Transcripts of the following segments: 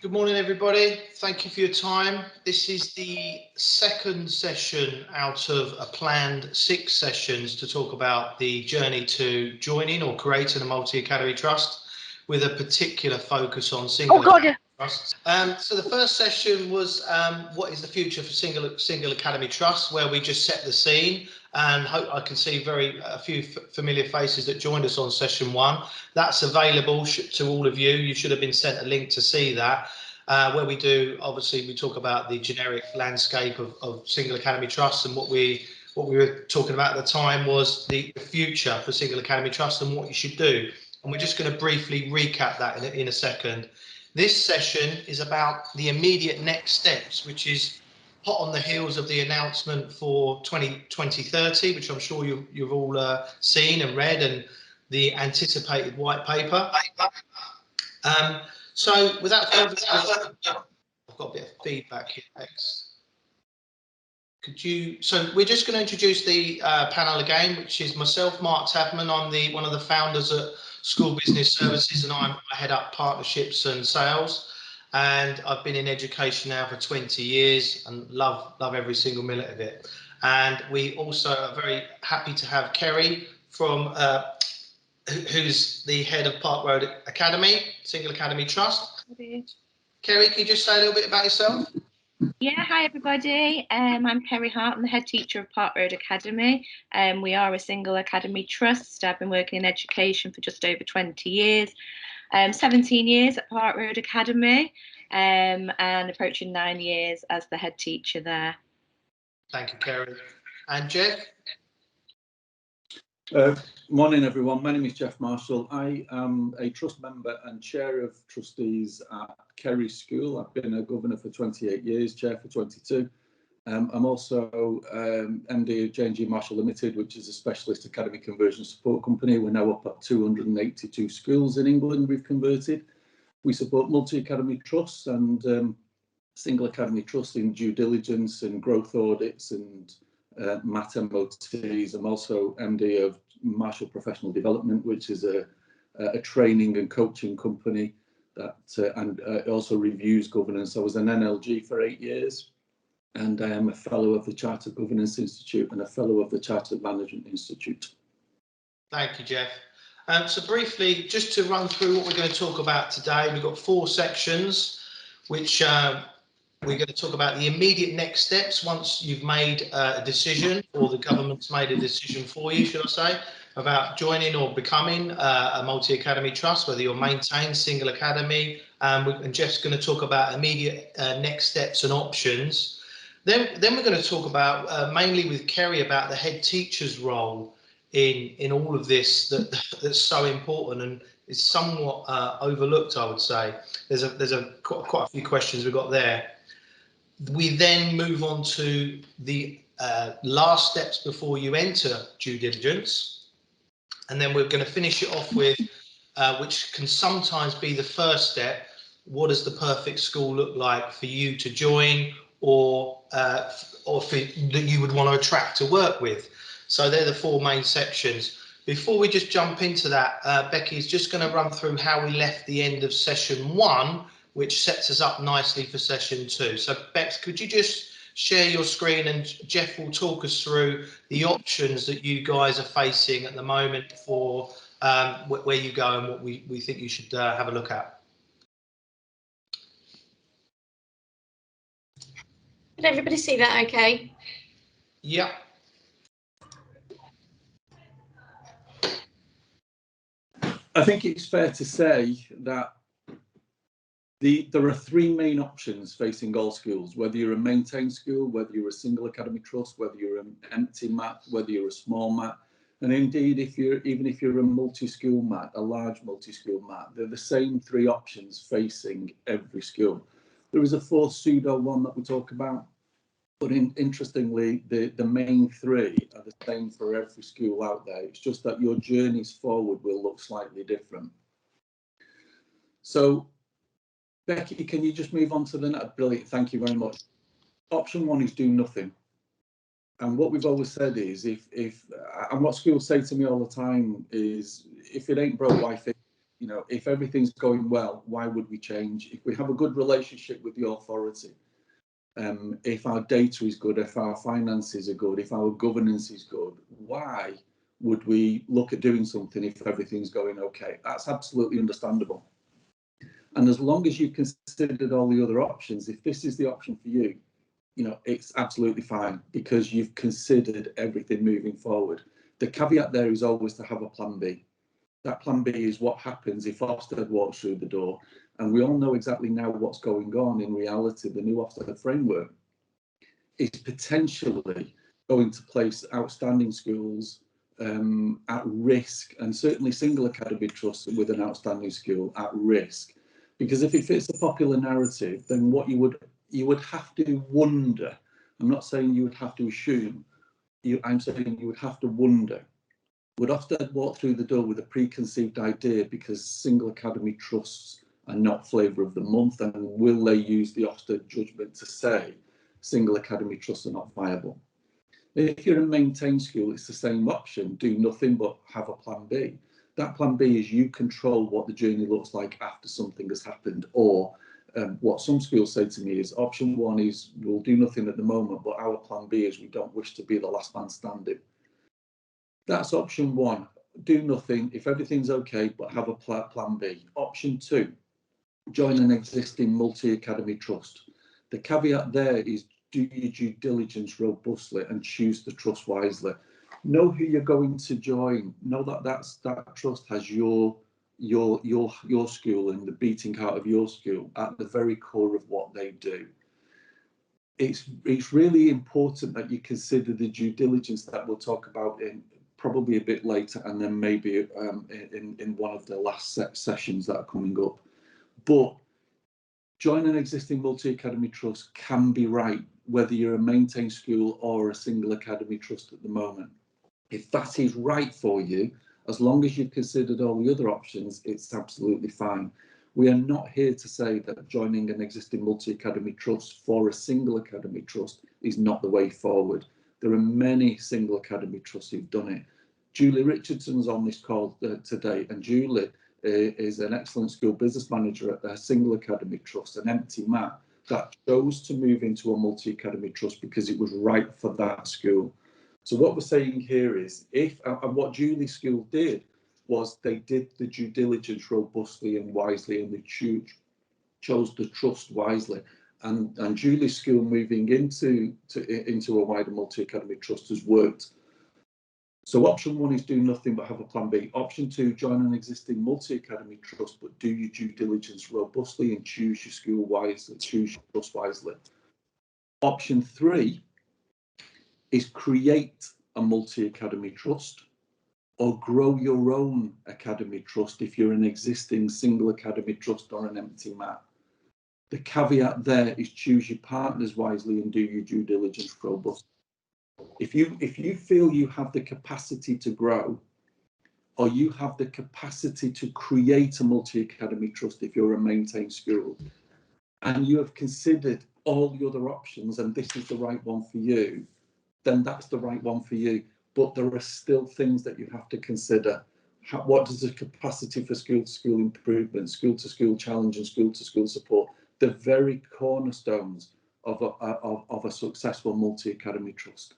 Good morning, everybody. Thank you for your time. This is the second session out of a planned 6 sessions to talk about the journey to joining or creating a multi-academy trust with a particular focus on single academy trusts. So the first session was what is the future for single academy trusts, where we just set the scene, and hope I can see a few familiar faces that joined us on session 1. That's available to all of you. You should have been sent a link to see that, where we do, obviously, we talk about the generic landscape of single academy trusts, and what we were talking about at the time was the future for single academy trusts and what you should do. And we're just going to briefly recap that in a second. This session is about the immediate next steps, which is hot on the heels of the announcement for 2030, which I'm sure you've all seen and read, and the anticipated white paper. So without further ado, I've got a bit of feedback here, X. So we're just going to introduce the panel again, which is myself, Mark Tabman. I'm one of the founders at School Business Services, and I head up partnerships and sales. And I've been in education now for 20 years and love every single minute of it. And we also are very happy to have Kerry from who's the head of Park Road Academy, Single Academy Trust. Kerry, can you just say a little bit about yourself? Yeah, hi everybody. I'm Kerry Hart. I'm the head teacher of Park Road Academy. We are a single academy trust. I've been working in education for just over 20 years, 17 years at Park Road Academy, and approaching 9 years as the head teacher there. Thank you, Kerry. And Jeff? Morning, everyone. My name is Jeff Marshall. I am a trust member and chair of trustees at Kerry School. I've been a governor for 28 years, chair for 22. I'm also MD of J&G Marshall Limited, which is a specialist academy conversion support company. We're now up at 282 schools in England we've converted. We support multi-academy trusts and single academy trusts in due diligence and growth audits and MAT MOTs. I'm also MD of Marshall Professional Development, which is a training and coaching company that and also reviews governance. I was an NLG for 8 years, and I am a fellow of the Chartered Governance Institute and a fellow of the Chartered Management Institute. Thank you, Jeff. So briefly, just to run through what we're going to talk about today, we've got 4 sections, which we're going to talk about the immediate next steps once you've made a decision, or the government's made a decision for you, should I say, about joining or becoming a multi-academy trust, whether you're maintained single academy. And Jeff's going to talk about immediate next steps and options. Then we're going to talk about, mainly with Kerry, about the head teacher's role in all of this that's so important and is somewhat overlooked, I would say. There's quite a few questions we've got there. We then move on to the last steps before you enter due diligence, and then we're going to finish it off with, which can sometimes be the first step, what does the perfect school look like for you to join, or that you would want to attract to work with. So they're the 4 main sections. Before we just jump into that, Becky's just going to run through how we left the end of session 1, which sets us up nicely for session 2. So Bex, could you just share your screen, and Jeff will talk us through the options that you guys are facing at the moment for where you go and what we think you should have a look at. Did everybody see that okay? Yeah. I think it's fair to say that there are 3 main options facing all schools, whether you're a maintained school, whether you're a single academy trust, whether you're an empty MAT, whether you're a small MAT, and indeed even if you're a multi-school MAT, a large multi-school MAT, they're the same 3 options facing every school. There is a 4th pseudo one that we talk about, but interestingly, the main 3 are the same for every school out there. It's just that your journeys forward will look slightly different. So Becky, can you just move on to the next? Brilliant, thank you very much. Option 1 is do nothing. And what we've always said is, and what schools say to me all the time is, if it ain't broke, why fix You know, if everything's going well, why would we change? If we have a good relationship with the authority, if our data is good, if our finances are good, if our governance is good, why would we look at doing something if everything's going okay? That's absolutely understandable. And as long as you've considered all the other options, if this is the option for you, you know, it's absolutely fine because you've considered everything moving forward. The caveat there is always to have a plan B. That plan B is what happens if Ofsted walks through the door. And we all know exactly now what's going on in reality. The new Ofsted framework is potentially going to place outstanding schools at risk, and certainly single academy trusts with an outstanding school at risk. Because if it fits the popular narrative, then what you would have to wonder, I'm not saying you would have to assume, I'm saying you would have to wonder, would Ofsted walk through the door with a preconceived idea because single academy trusts are not flavour of the month, and will they use the Ofsted judgment to say single academy trusts are not viable? If you're a maintained school, it's the same option, do nothing but have a plan B. That plan B is you control what the journey looks like after something has happened, or what some schools say to me is option one is we'll do nothing at the moment, but our plan B is we don't wish to be the last man standing. That's option one, do nothing if everything's okay, but have a plan B. Option two, join an existing multi-academy trust. The caveat there is do your due diligence robustly and choose the trust wisely. Know who you're going to join. Know that trust has your school and the beating heart of your school at the very core of what they do. It's really important that you consider the due diligence that we'll talk about in probably a bit later, and then maybe in one of the last sessions that are coming up. But join an existing multi-academy trust can be right, whether you're a maintained school or a single academy trust at the moment. If that is right for you, as long as you've considered all the other options, it's absolutely fine. We are not here to say that joining an existing multi-academy trust for a single academy trust is not the way forward. There are many single academy trusts who've done it. Julie Richardson's on this call today, and Julie is an excellent school business manager at a single academy trust, an empty mat, that chose to move into a multi-academy trust because it was right for that school. So what we're saying here is, and what Julie's school did was they did the due diligence robustly and wisely, and they chose the trust wisely. And Julie's school moving into a wider multi-academy trust has worked. So option one is do nothing but have a plan B. Option two, join an existing multi-academy trust, but do your due diligence robustly and choose your school wisely, choose your trust wisely. Option three is create a multi-academy trust or grow your own academy trust if you're an existing single academy trust or an empty mat. The caveat there is choose your partners wisely and do your due diligence robustly. If you feel you have the capacity to grow, or you have the capacity to create a multi-academy trust if you're a maintained school, and you have considered all the other options and this is the right one for you, then that's the right one for you. But there are still things that you have to consider. What does the capacity for school-to-school improvement, school-to-school challenge and school-to-school support, the very cornerstones of a successful multi-academy trust.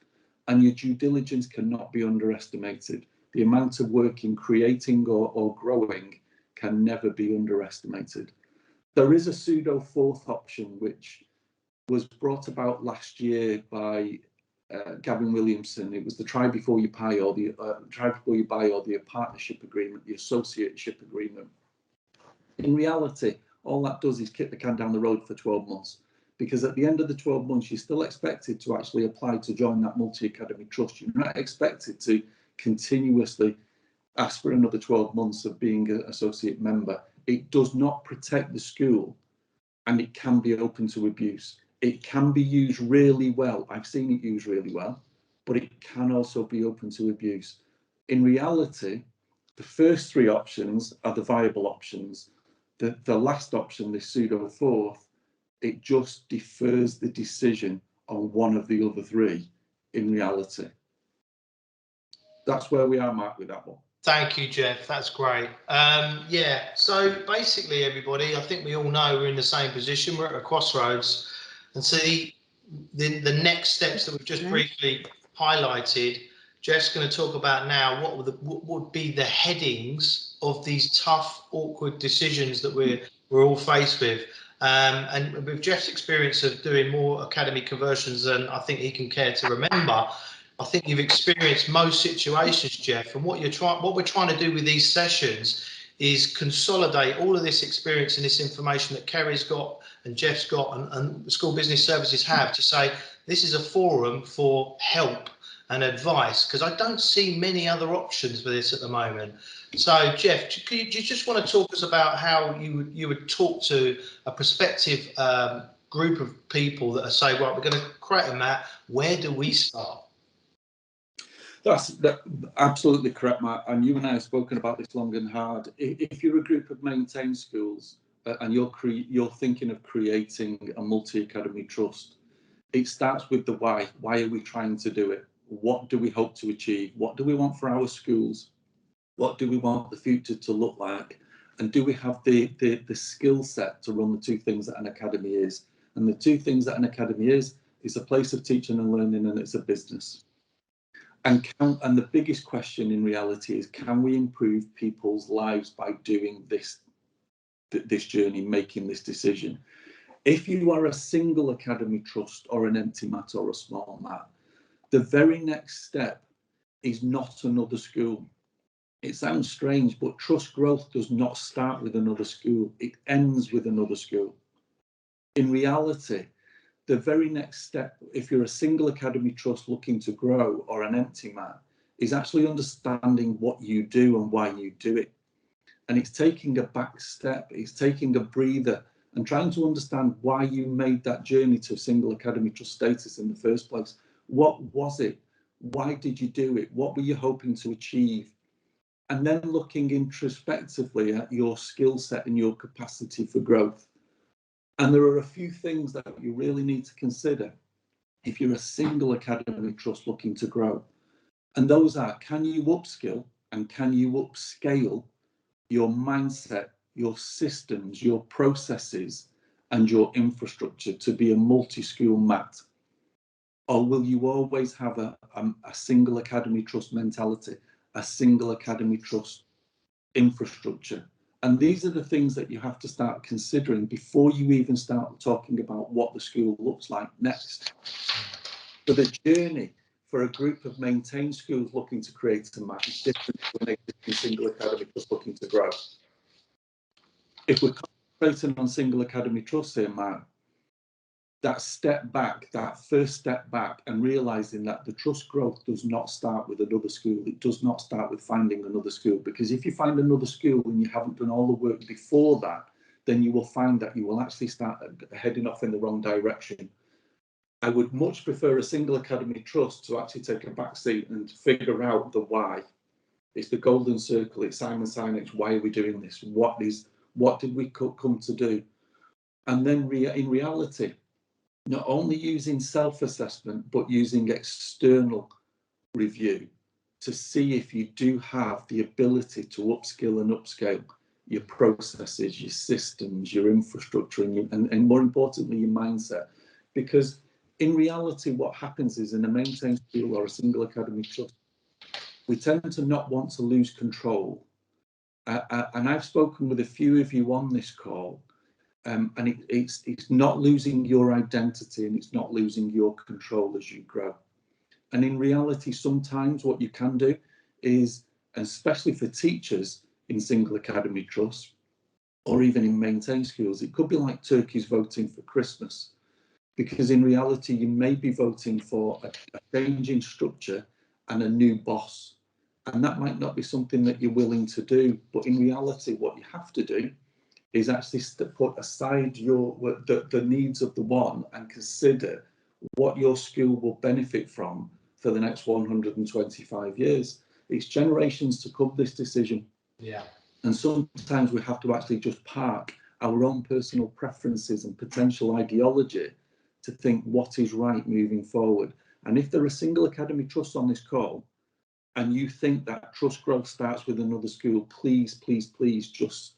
And your due diligence cannot be underestimated. The amount of work in creating or growing can never be underestimated. There is a pseudo fourth option, which was brought about last year by Gavin Williamson. It was the try before you buy or the partnership agreement, the associateship agreement. In reality, all that does is kick the can down the road for 12 months. Because at the end of the 12 months, you're still expected to actually apply to join that multi-academy trust. You're not expected to continuously ask for another 12 months of being an associate member. It does not protect the school, and it can be open to abuse. It can be used really well. I've seen it used really well, but it can also be open to abuse. In reality, the first three options are the viable options. The last option, this pseudo fourth, it just defers the decision on one of the other three in reality. That's where we are, Mark, with that one. Thank you, Jeff. That's great. Yeah, so basically, everybody, I think we all know we're in the same position. We're at a crossroads. And see, the next steps that we've just briefly highlighted, Jeff's going to talk about now what would be the headings of these tough, awkward decisions that we're all faced with. And with Jeff's experience of doing more academy conversions than I think he can care to remember, I think you've experienced most situations, Jeff. And what we're trying to do with these sessions is consolidate all of this experience and this information that Kerry's got and Jeff's got and school business services have to say this is a forum for help and advice, because I don't see many other options for this at the moment. So, Jeff, do you just want to talk us about how you would talk to a prospective group of people that are saying, right, we're going to create a map. Where do we start? That's absolutely correct, Matt. And you and I have spoken about this long and hard. If you're a group of maintained schools and you're thinking of creating a multi-academy trust, it starts with the why. Why are we trying to do it? What do we hope to achieve? What do we want for our schools? What do we want the future to look like? And do we have the skill set to run the two things that an academy is? And the two things that an academy is a place of teaching and learning, and it's a business. And the biggest question in reality is, can we improve people's lives by doing this journey, making this decision? If you are a single academy trust or an empty mat or a small mat, the very next step is not another school. It sounds strange, but trust growth does not start with another school. It ends with another school. In reality, the very next step, if you're a single academy trust looking to grow or an empty mat, is actually understanding what you do and why you do it. And it's taking a back step, it's taking a breather and trying to understand why you made that journey to single academy trust status in the first place. What was it? Why did you do it? What were you hoping to achieve? And then looking introspectively at your skill set and your capacity for growth. And there are a few things that you really need to consider if you're a single academy trust looking to grow. And those are, can you upskill and can you upscale your mindset, your systems, your processes, and your infrastructure to be a multi-school mat? Or will you always have a single academy trust mentality, a single academy trust infrastructure? And these are the things that you have to start considering before you even start talking about what the school looks like next. So the journey for a group of maintained schools looking to create a map is different from an existing single academy trust looking to grow. If we're concentrating on single academy trusts here, Matt, that step back, that first step back, and realizing that the trust growth does not start with another school. It does not start with finding another school, because if you find another school and you haven't done all the work before that, then you will find that you will actually start heading off in the wrong direction. I would much prefer a single academy trust to actually take a back seat and figure out the why. It's the golden circle. It's Simon Sinek's why are we doing this? What did we come to do? And then in reality, not only using self-assessment, but using external review to see if you do have the ability to upskill and upscale your processes, your systems, your infrastructure, and more importantly, your mindset. Because in reality, what happens is in a maintained school or a single academy trust, we tend to not want to lose control. And I've spoken with a few of you on this call, and it's not losing your identity and it's not losing your control as you grow. And in reality, sometimes what you can do is, especially for teachers in single academy trusts or even in maintained schools, it could be like turkeys voting for Christmas, because in reality, you may be voting for a change in structure and a new boss. And that might not be something that you're willing to do. But in reality, what you have to do is actually put aside the needs of the one and consider what your school will benefit from for the next 125 years. It's generations to come, this decision. Yeah. And sometimes we have to actually just park our own personal preferences and potential ideology to think what is right moving forward. And if there are single academy trusts on this call, and you think that trust growth starts with another school, please, please, please just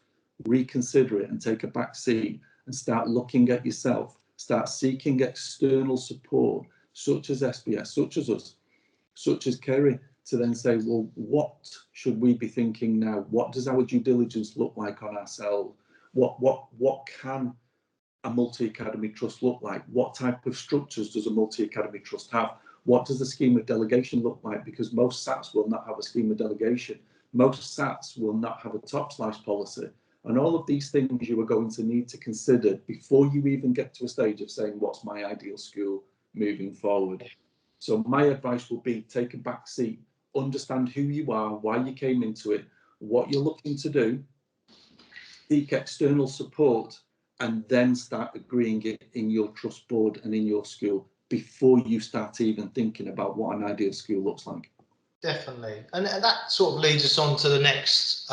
reconsider it and take a back seat and start looking at yourself, start seeking external support, such as SBS, such as us, such as Kerry, to then say, well, what should we be thinking now? What does our due diligence look like on ourselves? What can a multi-academy trust look like? What type of structures does a multi-academy trust have? What does the scheme of delegation look like? Because most SATs will not have a scheme of delegation. Most SATs will not have a top slice policy. And all of these things you are going to need to consider before you even get to a stage of saying, what's my ideal school moving forward? So my advice will be take a back seat, understand who you are, why you came into it, what you're looking to do, seek external support, and then start agreeing it in your trust board and in your school before you start even thinking about what an ideal school looks like. Definitely. And that sort of leads us on to the next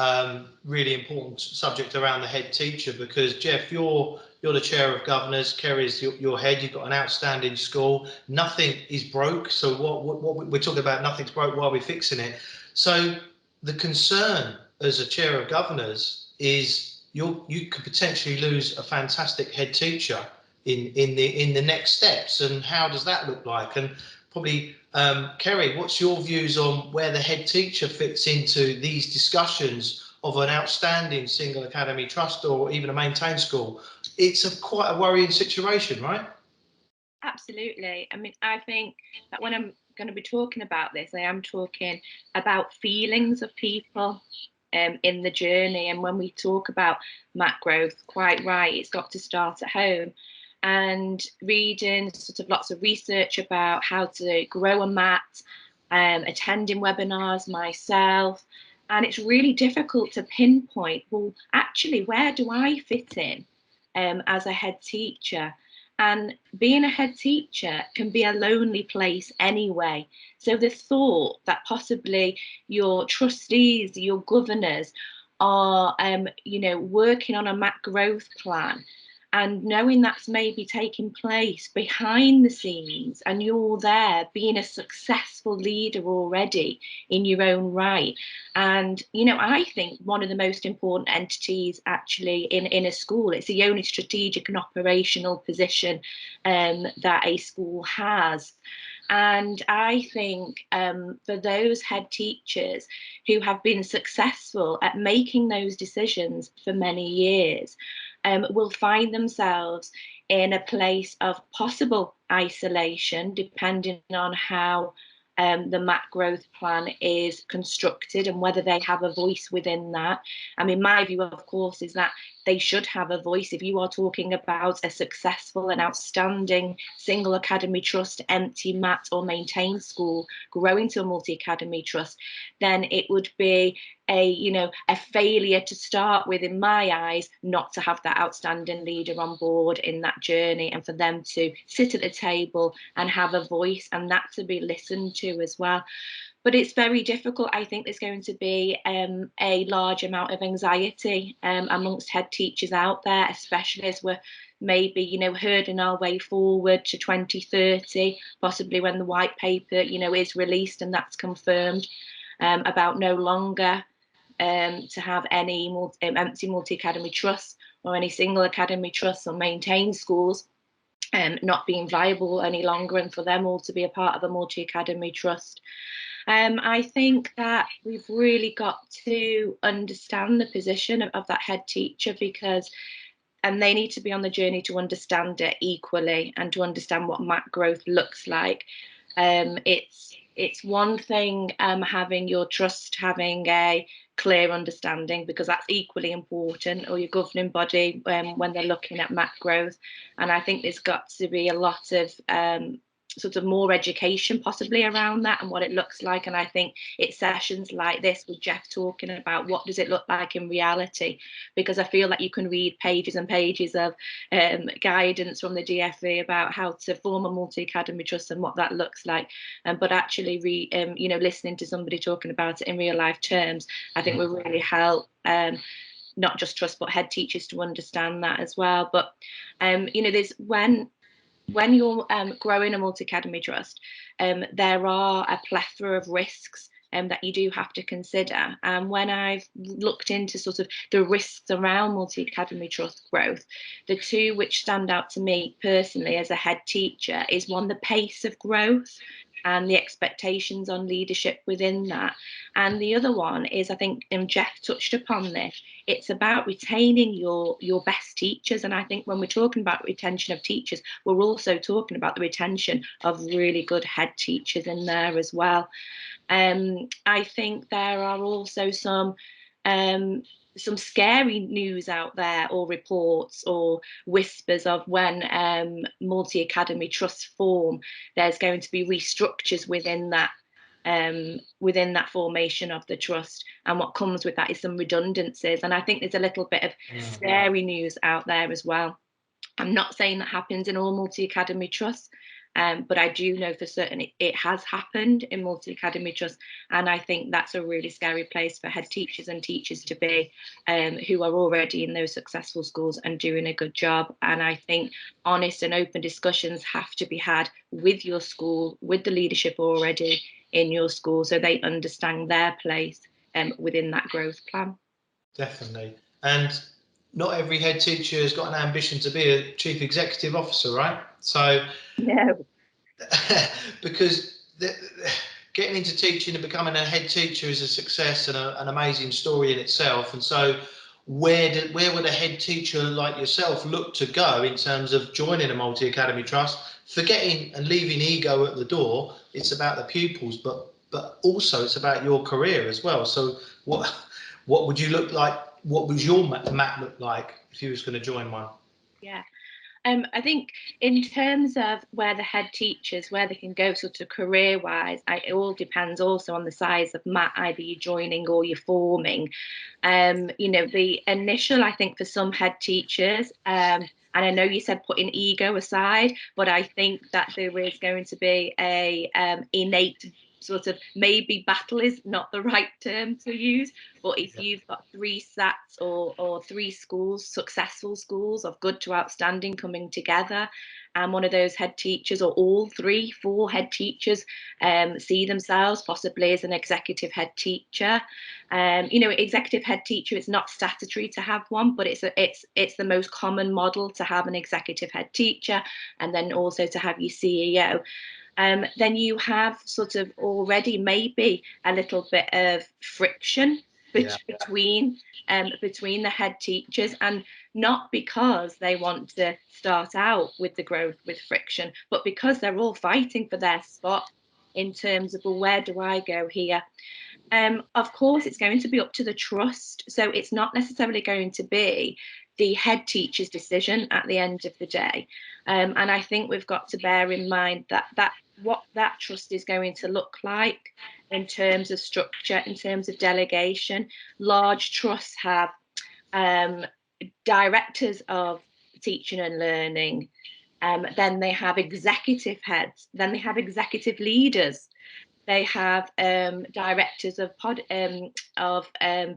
really important subject around the head teacher, because Jeff, you're the chair of governors, Kerry's your head, you've got an outstanding school, nothing is broke. So what we're talking about, nothing's broke while we're fixing it. So the concern as a chair of governors is you could potentially lose a fantastic head teacher in the next steps. And how does that look like? And probably Kerry, what's your views on where the head teacher fits into these discussions of an outstanding single academy trust or even a maintained school? It's quite a worrying situation, right? Absolutely. I mean, I think that when I'm going to be talking about this, I am talking about feelings of people in the journey. And when we talk about MAT growth, quite right, it's got to start at home. And reading sort of lots of research about how to grow a MAT, attending webinars myself, and it's really difficult to pinpoint, well, actually, where do I fit in as a head teacher? And being a head teacher can be a lonely place anyway. So the thought that possibly your trustees, your governors are, working on a MAT growth plan, and knowing that's maybe taking place behind the scenes, and you're there being a successful leader already in your own right. And, I think one of the most important entities actually in a school, it's the only strategic and operational position that a school has. And I think for those head teachers who have been successful at making those decisions for many years, will find themselves in a place of possible isolation, depending on how the MAT growth plan is constructed and whether they have a voice within that. I mean, my view, of course, is that they should have a voice. If you are talking about a successful and outstanding single academy trust, empty MAT or maintained school growing to a multi-academy trust, then it would be a failure to start with, in my eyes, not to have that outstanding leader on board in that journey, and for them to sit at the table and have a voice, and that to be listened to as well. But it's very difficult. I think there's going to be a large amount of anxiety amongst head teachers out there, especially as we're maybe, herding our way forward to 2030, possibly when the white paper, is released and that's confirmed, about no longer to have any empty multi-academy trusts or any single academy trusts or maintained schools not being viable any longer, and for them all to be a part of a multi-academy trust. I think that we've really got to understand the position of that head teacher, and they need to be on the journey to understand it equally and to understand what MAT growth looks like. It's one thing having your trust having a clear understanding, because that's equally important, or your governing body when they're looking at MAT growth. And I think there's got to be a lot of sort of more education possibly around that and what it looks like. And I think it's sessions like this with Jeff talking about what does it look like in reality, because I feel like you can read pages and pages of guidance from the DFE about how to form a multi-academy trust and what that looks like, but actually listening to somebody talking about it in real life terms, I think will really help not just trust but head teachers to understand that as well. But there's when you're growing a multi-academy trust, there are a plethora of risks that you do have to consider. And when I've looked into sort of the risks around multi-academy trust growth, the two which stand out to me personally as a head teacher is one, the pace of growth and the expectations on leadership within that. And the other one is, I think, and Jeff touched upon this, it's about retaining your best teachers. And I think when we're talking about retention of teachers, we're also talking about the retention of really good head teachers in there as well. I think there are also some scary news out there, or reports or whispers of when multi-academy trusts form, there's going to be restructures within that formation of the trust, and what comes with that is some redundancies. And I think there's a little bit of scary news out there as well. I'm not saying that happens in all multi-academy trusts, but I do know for certain it has happened in multi-academy trusts, and I think that's a really scary place for head teachers and teachers to be, who are already in those successful schools and doing a good job. And I think honest and open discussions have to be had with your school, with the leadership already in your school, so they understand their place within that growth plan. Definitely. And not every head teacher has got an ambition to be a chief executive officer, right? So No. because getting into teaching and becoming a head teacher is a success and an amazing story in itself. And so where would a head teacher like yourself look to go in terms of joining a multi-academy trust, forgetting and leaving ego at the door? It's about the pupils, but also it's about your career as well. So what would you look like? What would your map look like if you was going to join one? Yeah. I think in terms of where the head teachers, where they can go sort of career-wise, it all depends also on the size of mat, either you're joining or you're forming. The initial, I think for some head teachers, and I know you said putting ego aside, but I think that there is going to be a innate sort of, maybe battle is not the right term to use, but if you've got 3 SATs or 3 schools, successful schools of good to outstanding coming together, and one of those head teachers, or all 3, 4 head teachers, see themselves possibly as an executive head teacher. Executive head teacher, it's not statutory to have one, but it's the most common model to have an executive head teacher, and then also to have your CEO. Then you have sort of already maybe a little bit of friction between the head teachers, and not because they want to start out with the growth with friction, but because they're all fighting for their spot in terms of, well, where do I go here? Of course, it's going to be up to the trust, so it's not necessarily going to be the head teacher's decision at the end of the day. And I think we've got to bear in mind that what that trust is going to look like in terms of structure, in terms of delegation. Large trusts have directors of teaching and learning, then they have executive heads, then they have executive leaders, they have directors of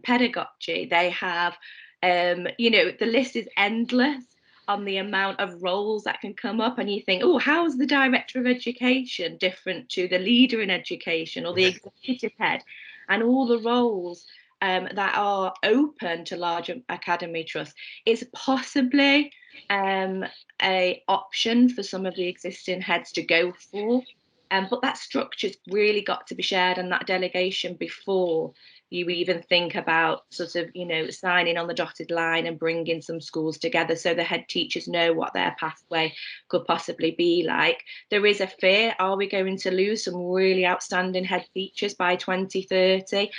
pedagogy, they have the list is endless on the amount of roles that can come up, and you think, oh, how's the director of education different to the leader in education or the executive head? And all the roles that are open to large academy trusts is possibly a option for some of the existing heads to go for. But that structure's really got to be shared, and that delegation, before you even think about sort of, signing on the dotted line and bringing some schools together, so the head teachers know what their pathway could possibly be like. There is a fear, are we going to lose some really outstanding head teachers by 2030?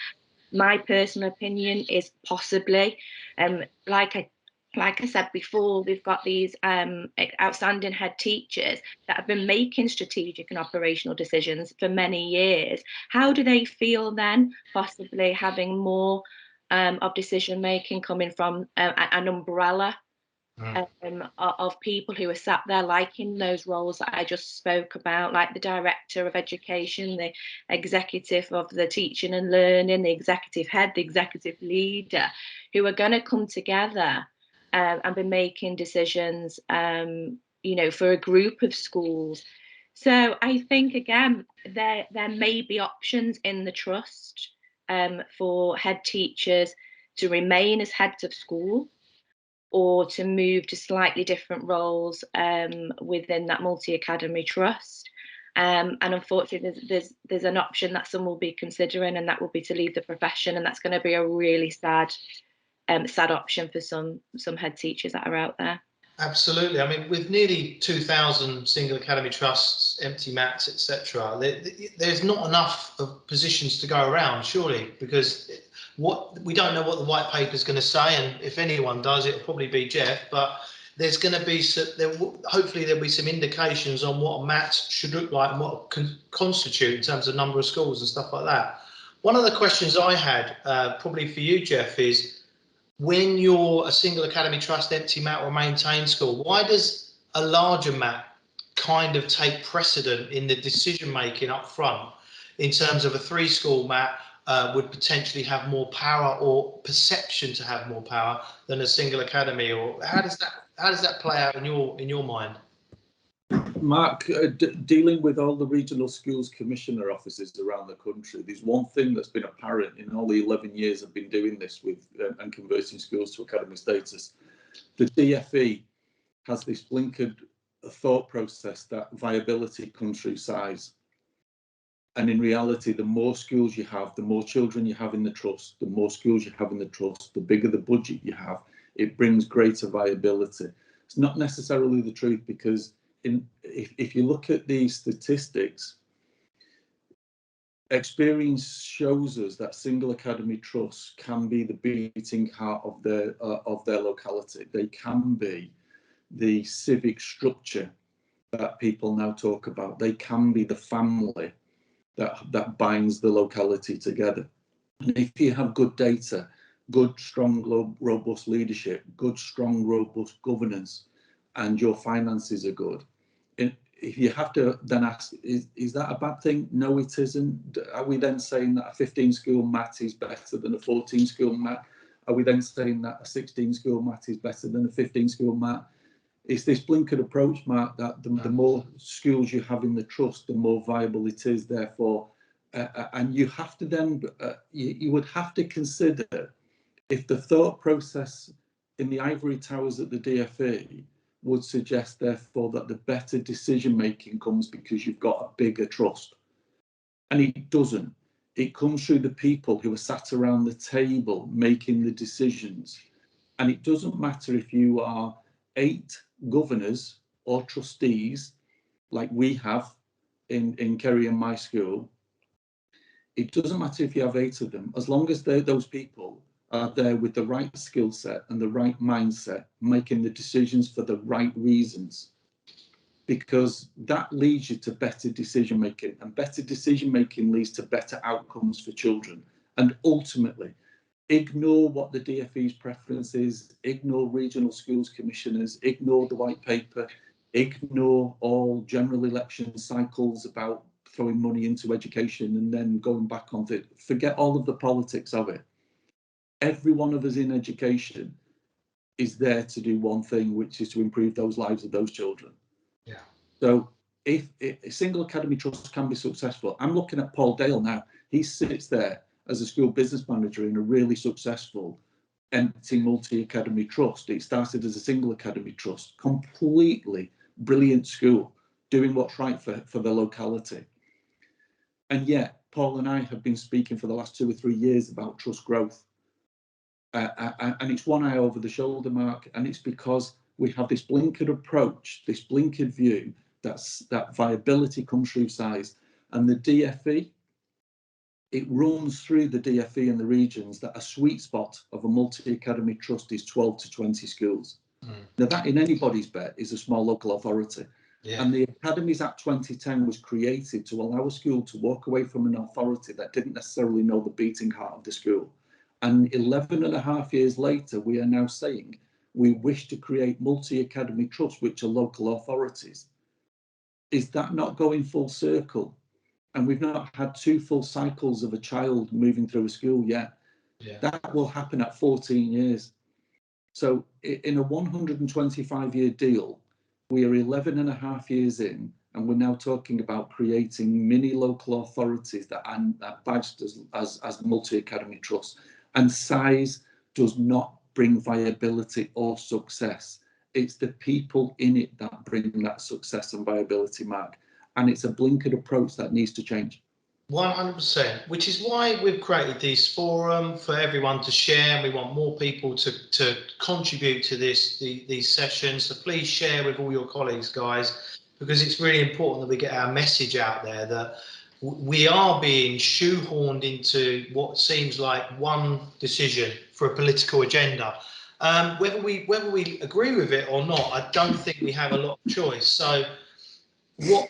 My personal opinion is possibly. Like I said before, we've got these outstanding head teachers that have been making strategic and operational decisions for many years. How do they feel then, possibly having more of decision making coming from an umbrella of people who are sat there liking those roles that I just spoke about, like the director of education, the executive of the teaching and learning, the executive head, the executive leader, who are going to come together and be making decisions, for a group of schools So I think, again, there may be options in the trust for head teachers to remain as heads of school, or to move to slightly different roles within that multi-academy trust. And unfortunately, there's an option that some will be considering, and that will be to leave the profession, and that's going to be a really sad option for some head teachers that are out there. Absolutely. I mean, with nearly 2,000 single academy trusts, empty mats, etc., there's not enough of positions to go around, surely, because we don't know what the white paper is going to say, and if anyone does, it'll probably be Jeff. But there's going to be hopefully there'll be some indications on what a mat should look like and what it constitute in terms of number of schools and stuff like that. One of the questions I had, probably for you, Jeff, is, when you're a single academy trust, empty mat or maintained school, why does a larger mat kind of take precedent in the decision making up front, in terms of a 3-school mat would potentially have more power, or perception to have more power, than a single academy? Or how does that play out in your mind? Mark, dealing with all the regional schools commissioner offices around the country, there's one thing that's been apparent in all the 11 years I've been doing this with and converting schools to academy status. The DFE has this blinkered thought process that viability comes through size. And in reality, the more schools you have, the more children you have in the trust, the more schools you have in the trust, the bigger the budget you have, it brings greater viability. It's not necessarily the truth, because if you look at the statistics, experience shows us that single academy trusts can be the beating heart of their locality. They can be the civic structure that people now talk about. They can be the family that binds the locality together. And if you have good data, good, strong, robust leadership, good, strong, robust governance, and your finances are good, if you have to then ask, is that a bad thing? No, it isn't. Are we then saying that a 15-school mat is better than a 14-school mat? Are we then saying that a 16-school mat is better than a 15-school mat? It's this blinkered approach, Mark, that the more schools you have in the trust, the more viable it is, therefore. And you have to then, you would have to consider if the thought process in the ivory towers at the DFE would suggest, therefore, that the better decision making comes because you've got a bigger trust. And it doesn't. It comes through the people who are sat around the table making the decisions. And it doesn't matter if you are 8 governors or trustees, like we have in Kerry and my school. It doesn't matter if you have 8 of them, as long as those people are there with the right skill set and the right mindset, making the decisions for the right reasons, because that leads you to better decision making, and better decision making leads to better outcomes for children. And ultimately, ignore what the DFE's preference is, ignore regional schools commissioners, ignore the white paper, ignore all general election cycles about throwing money into education and then going back on it. Forget all of the politics of it. Every one of us in education is there to do one thing, which is to improve those lives of those children. Yeah. So if a single academy trust can be successful, I'm looking at Paul Dale now. He sits there as a school business manager in a really successful empty multi-academy trust. It started as a single academy trust, completely brilliant school, doing what's right for the locality. And yet, Paul and I have been speaking for the last 2 or 3 years about trust growth. And it's one eye over the shoulder, Mark, and it's because we have this blinkered approach, this blinkered view that viability comes through size. And the DFE, it runs through the DFE and the regions that a sweet spot of a multi-academy trust is 12 to 20 schools. Now that, in anybody's bet, is a small local authority. Yeah. And the Academies Act 2010 was created to allow a school to walk away from an authority that didn't necessarily know the beating heart of the school. And 11 and a half years later, we are now saying we wish to create multi-academy trusts, which are local authorities. Is that not going full circle? And we've not had 2 full cycles of a child moving through a school yet. Yeah. That will happen at 14 years. So in a 125-year deal, we are 11 and a half years in, And we're now talking about creating mini local authorities that are badged as multi-academy trusts. And size does not bring viability or success. It's the people in it that bring that success and viability, Mark. And it's a blinkered approach that needs to change. 100%, which is why we've created this forum for everyone to share. We want more people to contribute to these sessions. So please share with all your colleagues, guys, because it's really important that we get our message out there that we are being shoehorned into what seems like one decision for a political agenda. Whether we agree with it or not, I don't think we have a lot of choice. So what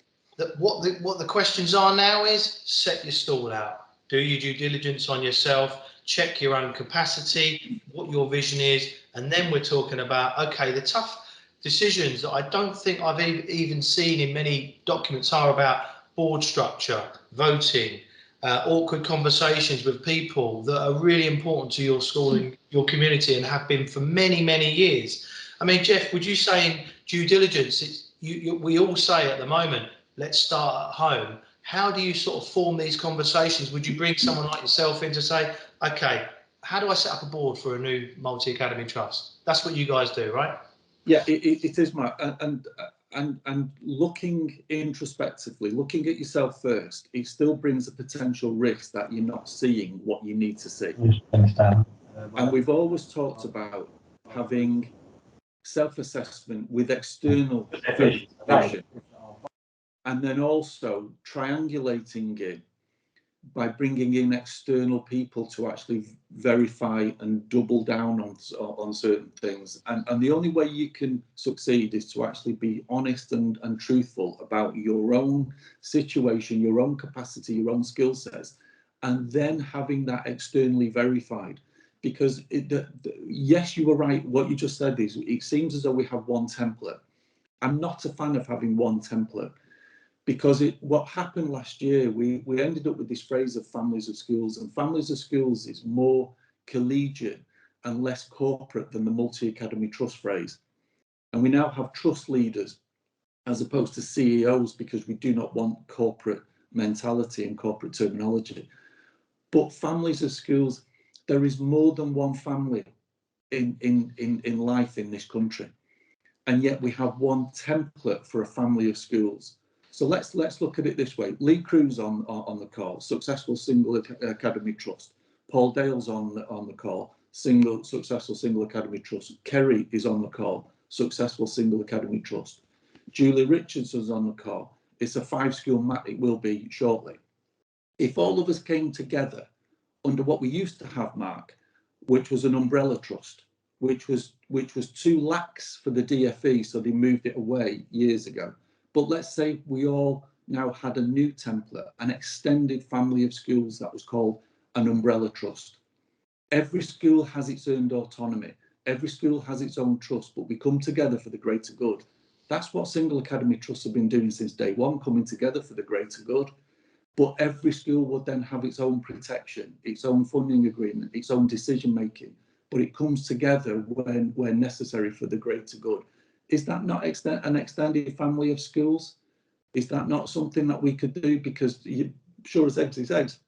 the questions are now is set your stall out, do your due diligence on yourself, check your own capacity, what your vision is, and then we're talking about, okay, the tough decisions that I don't think I've even seen in many documents are about board structure, voting, awkward conversations with people that are really important to your school and your community and have been for many, many years. I mean, Jeff, would you say in due diligence, we all say at the moment, let's start at home. How do you sort of form these conversations? Would you bring someone like yourself in to say, okay, how do I set up a board for a new multi-academy trust? That's what you guys do, right? Yeah, it is, Mark. And looking introspectively, looking at yourself first, it still brings a potential risk that you're not seeing what you need to see. And we've always talked about having self-assessment with external verification, and then also triangulating it by bringing in external people to actually verify and double down on certain things. And the only way you can succeed is to actually be honest and truthful about your own situation, your own capacity, your own skill sets, and then having that externally verified. Because yes, you were right. What you just said is, it seems as though we have one template. I'm not a fan of having one template, because what happened last year, we ended up with this phrase of families of schools, and families of schools is more collegiate and less corporate than the multi-academy trust phrase. And we now have trust leaders as opposed to CEOs, because we do not want corporate mentality and corporate terminology. But families of schools, there is more than one family in life in this country. And yet we have one template for a family of schools. So let's look at it this way. Lee Crew's on the call, Successful Single Academy Trust. Paul Dale's on the call, Successful Single Academy Trust. Kerry is on the call, Successful Single Academy Trust. Julie Richardson's on the call. It's a 5-school map, it will be shortly. If all of us came together under what we used to have, Mark, which was an umbrella trust, which was too lax for the DFE, so they moved it away years ago. But let's say we all now had a new template, an extended family of schools that was called an umbrella trust. Every school has its own autonomy. Every school has its own trust, but we come together for the greater good. That's what single academy trusts have been doing since day one, coming together for the greater good. But every school would then have its own protection, its own funding agreement, its own decision making. But it comes together when necessary for the greater good. Is that not an extended family of schools? Is that not something that we could do? Because sure as eggs is eggs,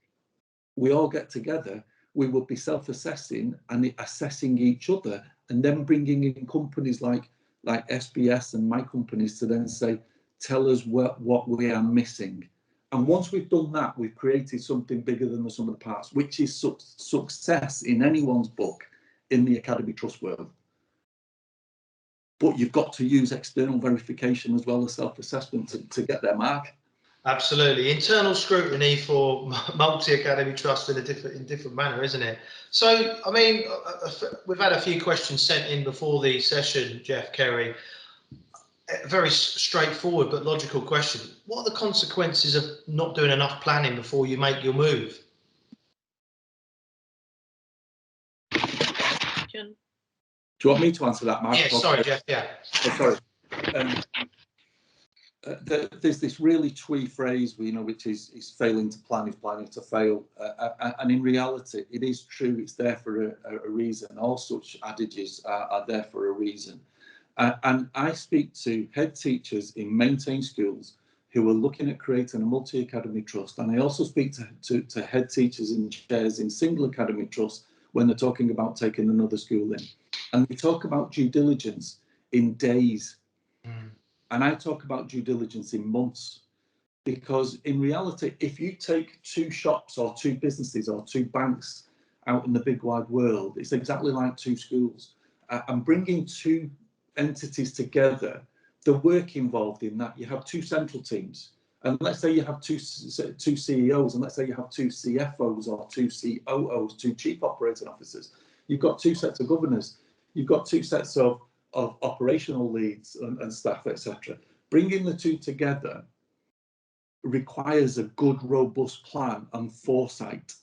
we all get together, we would be self-assessing and assessing each other, and then bringing in companies like SBS and my companies to then say, tell us what we are missing. And once we've done that, we've created something bigger than the sum of the parts, which is success in anyone's book in the Academy Trust world. But you've got to use external verification as well as self-assessment to get there, Mark. Absolutely. Internal scrutiny for multi-academy trust in different manner, isn't it? So, I mean, we've had a few questions sent in before the session, Jeff, Kerry. A very straightforward but logical question. What are the consequences of not doing enough planning before you make your move? John. Do you want me to answer that, Mark? Yeah, sorry, Jeff, yeah. Oh, sorry. There's this really twee phrase, which is failing to plan is planning to fail. And in reality, it is true, it's there for a reason. All such adages are there for a reason. And I speak to head teachers in maintained schools who are looking at creating a multi-academy trust, and I also speak to head teachers and chairs in single academy trusts when they're talking about taking another school in. And we talk about due diligence in days. And I talk about due diligence in months. Because in reality, if you take two shops or two businesses or two banks out in the big wide world, it's exactly like two schools. And bringing two entities together, the work involved in that, you have two central teams. And let's say you have two CEOs, and let's say you have two CFOs or two COOs, two chief operating officers. You've got two sets of governors. You've got two sets of operational leads and staff, etc. Bringing the two together requires a good, robust plan and foresight.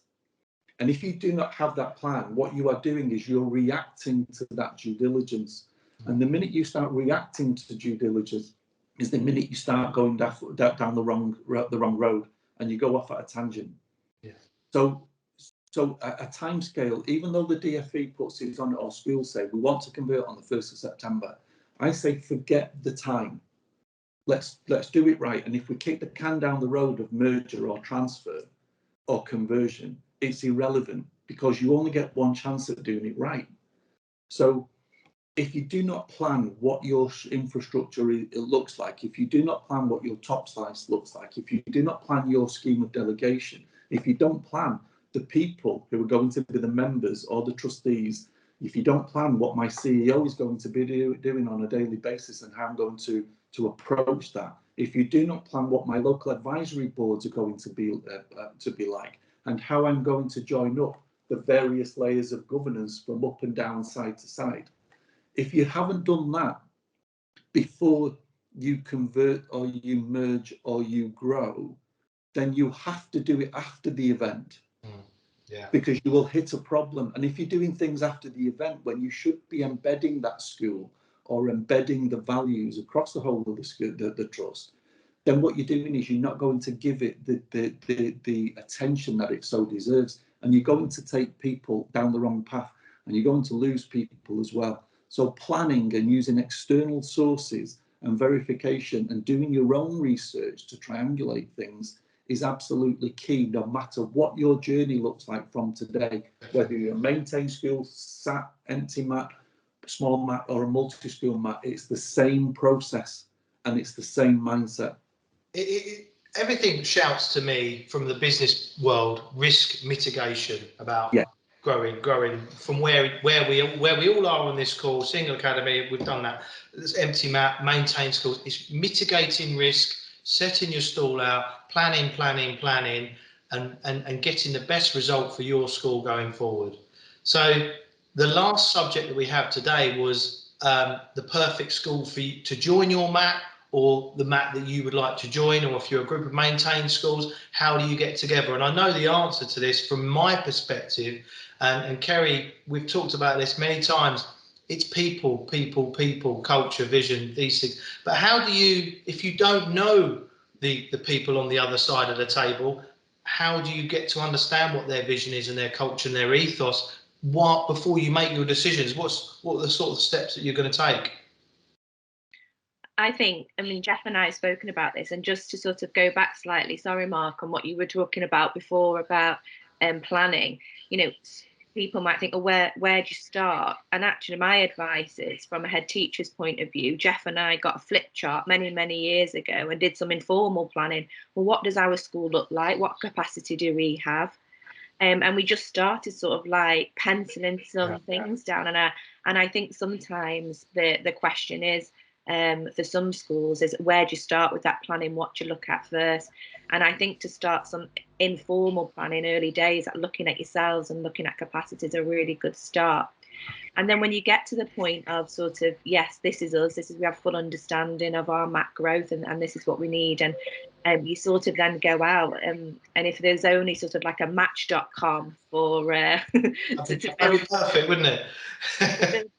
And if you do not have that plan, what you are doing is you're reacting to that due diligence. And the minute you start reacting to due diligence is the minute you start going down the wrong road and you go off at a tangent. Yeah. So a time scale, even though the DfE puts it on, or schools say we want to convert on the 1st of September, I say forget the time. Let's do it right. And if we kick the can down the road of merger or transfer or conversion, it's irrelevant because you only get one chance at doing it right. So if you do not plan what your infrastructure looks like, if you do not plan what your top slice looks like, if you do not plan your scheme of delegation, if you don't plan the people who are going to be the members or the trustees, if you don't plan what my CEO is going to be doing on a daily basis and how I'm going to approach that, if you do not plan what my local advisory boards are going to be like and how I'm going to join up the various layers of governance from up and down, side to side, if you haven't done that before you convert or you merge or you grow, then you have to do it after the event. Yeah. Because you will hit a problem. And if you're doing things after the event when you should be embedding that school or embedding the values across the whole of the school, the trust, then what you're doing is you're not going to give it the attention that it so deserves. And you're going to take people down the wrong path and you're going to lose people as well. So planning and using external sources and verification and doing your own research to triangulate things is absolutely key, no matter what your journey looks like from today, whether you're a maintained school, SAT, empty mat, small mat, or a multi-school mat. It's the same process and it's the same mindset. Everything shouts to me from the business world, risk mitigation, about growing from where we all are on this call. Single academy, we've done that. There's empty mat, maintain schools. It's mitigating risk, setting your stall out, planning, and getting the best result for your school going forward. So the last subject that we have today was the perfect school for you to join your mat, or the mat that you would like to join, or if you're a group of maintained schools, how do you get together? And I know the answer to this from my perspective, and Kerry, we've talked about this many times. It's people, culture, vision, these things. But how do you, if you don't know the people on the other side of the table, how do you get to understand what their vision is and their culture and their ethos? Before you make your decisions, what are the sort of steps that you're going to take? I mean, Jeff and I have spoken about this, and just to sort of go back slightly, sorry, Mark, on what you were talking about before about planning, people might think, oh, where do you start? And actually, my advice is from a head teacher's point of view. Jeff and I got a flip chart many years ago and did some informal planning. Well, what does our school look like? What capacity do we have? And we just started sort of like penciling some things down. And I think sometimes the question is, for some schools, is where do you start with that planning? What do you look at first? And I think to start some informal planning early days, at looking at yourselves and looking at capacity, is a really good start. And then when you get to the point of sort of, yes, this is us, we have full understanding of our mat growth, and this is what we need. And you sort of then go out, and if there's only sort of like a match.com for that'd be perfect, wouldn't it?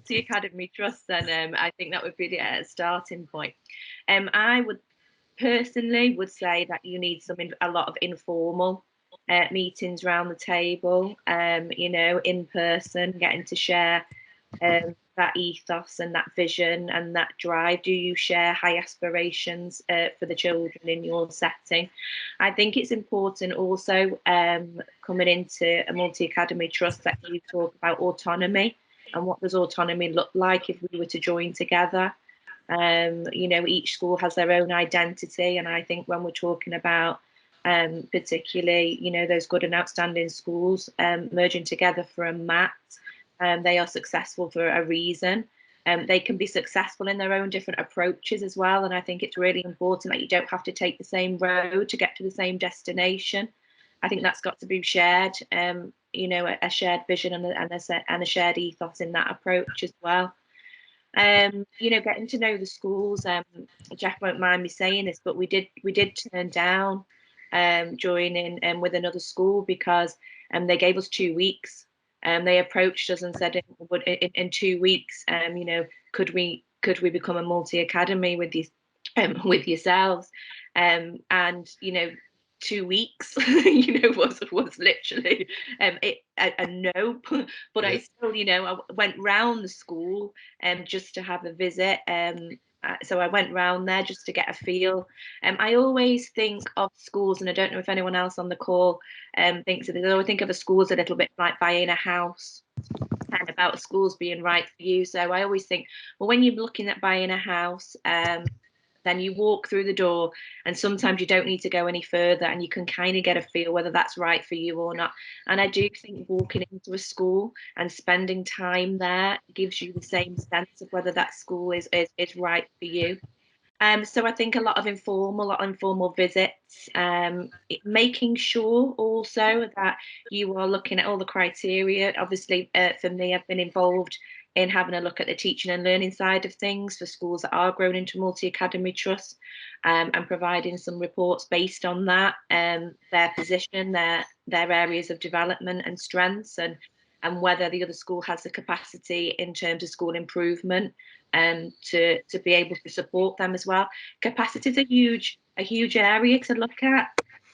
The Academy Trust, then I think that would be the starting point. I would personally say that you need a lot of informal meetings around the table, in person, getting to share that ethos and that vision and that drive? Do you share high aspirations for the children in your setting? I think it's important also, coming into a multi-academy trust, that you talk about autonomy and what does autonomy look like if we were to join together. You know, each school has their own identity, and I think when we're talking about particularly, you know, those good and outstanding schools merging together for a MAT, they are successful for a reason. They can be successful in their own different approaches as well, and I think it's really important that you don't have to take the same road to get to the same destination. I think that's got to be shared, you know, a shared vision and a shared ethos in that approach as well. You know, getting to know the schools. Jeff won't mind me saying this, but we did turn down joining with another school because they gave us 2 weeks. They approached us and said, in 2 weeks, you know, could we become a multi-academy with these with yourselves? And you know, 2 weeks, you know, was literally a no. But I still, you know, I went round the school just to have a visit. So I went round there just to get a feel. I always think of schools, and I don't know if anyone else on the call thinks of this. I always think of a school as a little bit like buying a house, and about schools being right for you. So I always think, well, when you're looking at buying a house, then you walk through the door, and sometimes you don't need to go any further, and you can kind of get a feel whether that's right for you or not. And I do think walking into a school and spending time there gives you the same sense of whether that school is right for you. So I think a lot of informal visits, making sure also that you are looking at all the criteria. Obviously, for me, I've been involved in having a look at the teaching and learning side of things for schools that are grown into multi-academy trusts, and providing some reports based on that, their position, their areas of development and strengths, and whether the other school has the capacity in terms of school improvement, to be able to support them as well. Capacity is a huge area to look at.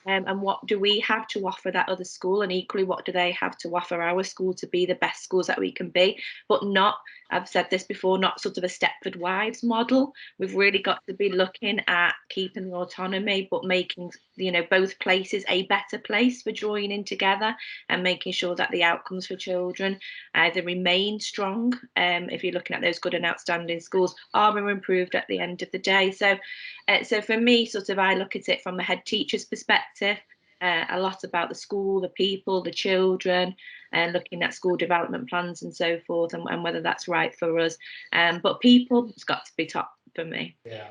And what do we have to offer that other school, and equally what do they have to offer our school to be the best schools that we can be, but not, I've said this before, not sort of a Stepford Wives model. We've really got to be looking at keeping the autonomy, but making, you know, both places a better place for joining together, and making sure that the outcomes for children either remain strong, if you're looking at those good and outstanding schools, are improved at the end of the day. So for me, sort of, I look at it from a head teacher's perspective, a lot about the school, the people, the children, and looking at school development plans and so forth, and whether that's right for us. But people, it's got to be top for me. Yeah.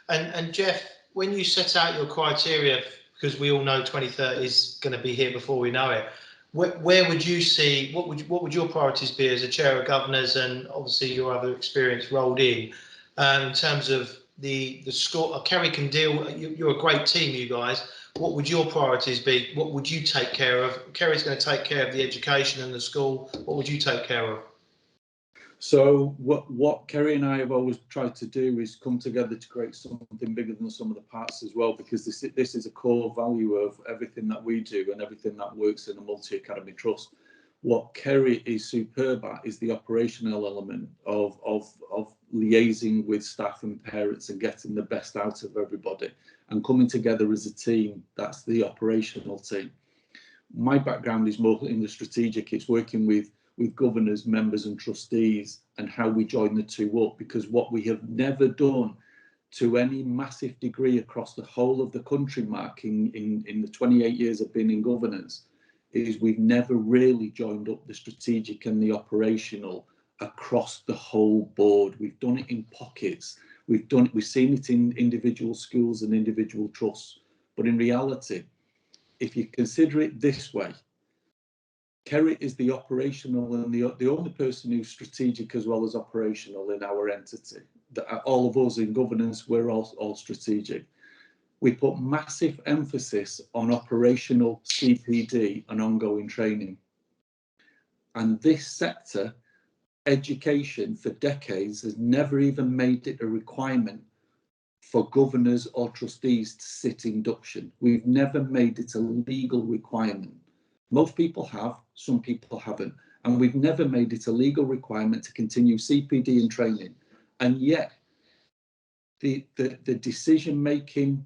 And Jeff, when you set out your criteria, because we all know 2030 is going to be here before we know it, where would you see, what would your priorities be as a chair of governors, and obviously your other experience rolled in terms of the score? Kerry can deal, you're a great team, you guys. What would your priorities be? What would you take care of? Kerry's going to take care of the education and the school. What would you take care of? So what Kerry and I have always tried to do is come together to create something bigger than some of the parts as well, because this is a core value of everything that we do and everything that works in a multi-academy trust. What Kerry is superb at is the operational element of liaising with staff and parents and getting the best out of everybody and coming together as a team. That's the operational team. My background is more in the strategic. It's working with governors, members and trustees, and how we join the two up, because what we have never done to any massive degree across the whole of the country, Mark, in the 28 years I've been in governance, is we've never really joined up the strategic and the operational across the whole board. We've done it in pockets. We've seen it in individual schools and individual trusts. But in reality, if you consider it this way, Kerry is the operational and the only person who's strategic as well as operational in our entity. All of us in governance, we're all strategic. We put massive emphasis on operational CPD and ongoing training. And this sector, education, for decades has never even made it a requirement for governors or trustees to sit induction. We've never made it a legal requirement. Most people have, some people haven't. And we've never made it a legal requirement to continue CPD and training. And yet, the decision-making